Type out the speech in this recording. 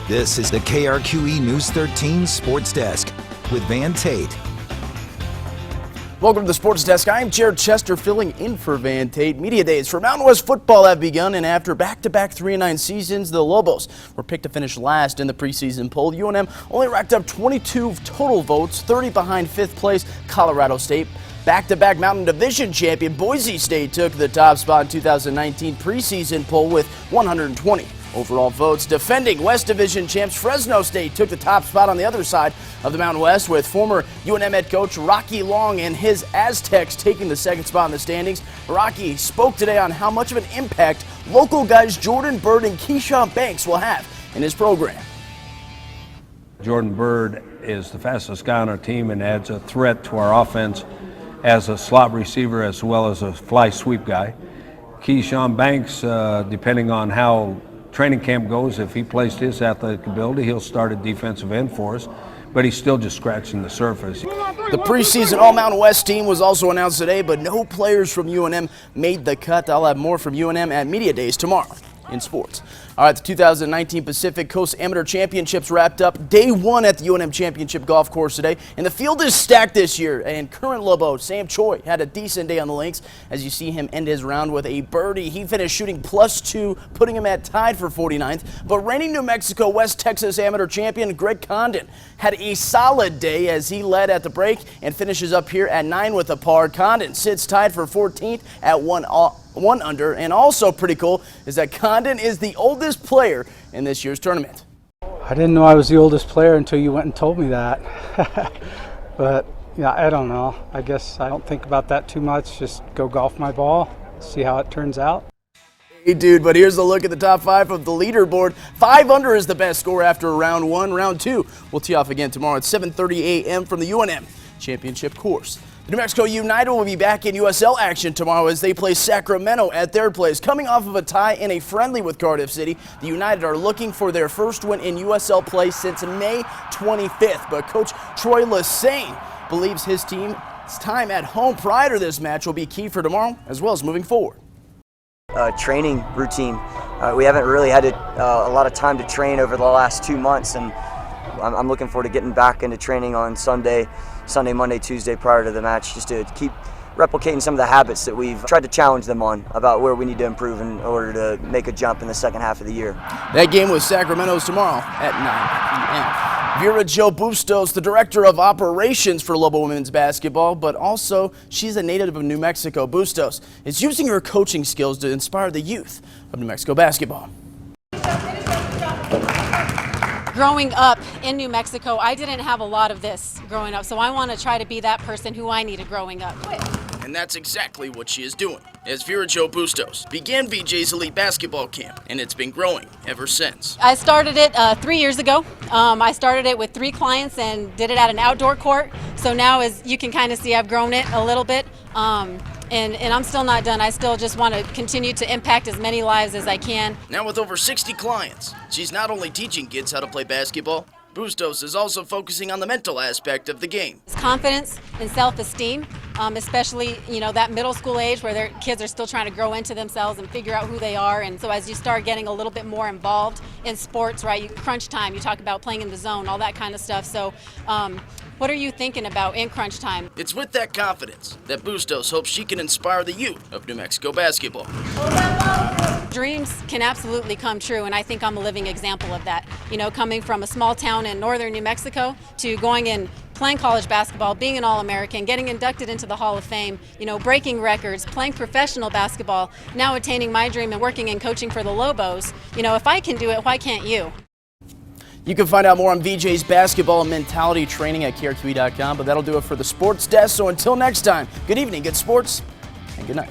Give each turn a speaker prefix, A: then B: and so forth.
A: This is the KRQE News 13 Sports Desk with Van Tate.
B: Welcome to the Sports Desk. I am Jared Chester filling in for Van Tate. Media days for Mountain West football have begun, and after back-to-back 3-9 seasons, the Lobos were picked to finish last in the preseason poll. UNM only racked up 22 total votes, 30 behind fifth place Colorado State. Back-to-back Mountain Division champion Boise State took the top spot in 2019 preseason poll with 120 overall votes. Defending West Division champs Fresno State took the top spot on the other side of the Mountain West, with former UNM head coach Rocky Long and his Aztecs taking the second spot in the standings. Rocky spoke today on how much of an impact local guys Jordan Bird and Keyshawn Banks will have in his program.
C: Jordan Bird is the fastest guy on our team and adds a threat to our offense as a slot receiver as well as a fly sweep guy. Keyshawn Banks, depending on how training camp goes, if he plays to his athletic ability, he'll start at defensive end for us, but he's still just scratching the surface.
B: The preseason All-Mountain West team was also announced today, but no players from UNM made the cut. I'll have more from UNM at Media Days tomorrow in sports. All right, the 2019 Pacific Coast Amateur Championships wrapped up day one at the UNM Championship Golf Course today, and the field is stacked this year. And current Lobo Sam Choi had a decent day on the links, as you see him end his round with a birdie. He finished shooting +2, putting him at tied for 49th. But reigning New Mexico West Texas Amateur Champion Greg Condon had a solid day as he led at the break and finishes up here at 9 with a par. Condon sits tied for 14th at 1 under, and also pretty cool is that Condon is the oldest player in this year's tournament.
D: I didn't know I was the oldest player until you went and told me that. But yeah, I don't know. I guess I don't think about that too much. Just go golf my ball, see how it turns out.
B: Hey dude, but here's a look at the top 5 of the leaderboard. 5 under is the best score after round 1. Round 2 will tee off again tomorrow at 7:30 a.m. from the UNM Championship course. New Mexico United will be back in USL action tomorrow as they play Sacramento at their place. Coming off of a tie in a friendly with Cardiff City, the United are looking for their first win in USL play since May 25th. But Coach Troy Lassane believes his team's time at home prior to this match will be key for tomorrow as well as moving forward.
E: Training routine. We haven't really had a lot of time to train over the last 2 months, and I'm looking forward to getting back into training on Sunday, Monday, Tuesday prior to the match, just to keep replicating some of the habits that we've tried to challenge them on about where we need to improve in order to make a jump in the second half of the year.
B: That game with Sacramento's tomorrow at 9 p.m. Vera Jo Bustos, the director of operations for Lobo women's basketball, but also she's a native of New Mexico. Bustos is using her coaching skills to inspire the youth of New Mexico basketball.
F: Growing up in New Mexico, I didn't have a lot of this growing up, so I want to try to be that person who I needed growing up.
B: And that's exactly what she is doing, as Vera Jo Bustos began VJ's Elite Basketball Camp, and it's been growing ever since.
F: I started it 3 years ago. I started it with 3 clients and did it at an outdoor court, so now as you can kind of see, I've grown it a little bit. And I'm still not done. I still just want to continue to impact as many lives as I can.
B: Now with over 60 clients, she's not only teaching kids how to play basketball, Bustos is also focusing on the mental aspect of the game.
F: It's confidence and self-esteem, especially that middle school age where their kids are still trying to grow into themselves and figure out who they are. And so as you start getting a little bit more involved in sports, right? Crunch time, you talk about playing in the zone, all that kind of stuff. So what are you thinking about in crunch time?
B: It's with that confidence that Bustos hopes she can inspire the youth of New Mexico basketball.
F: Dreams can absolutely come true, and I think I'm a living example of that. Coming from a small town in northern New Mexico to going and playing college basketball, being an All-American, getting inducted into the Hall of Fame, breaking records, playing professional basketball, now attaining my dream and working and coaching for the Lobos. If I can do it, why can't you?
B: You can find out more on VJ's basketball and mentality training at KRQE.com, but that'll do it for the Sports Desk. So until next time, good evening, good sports, and good night.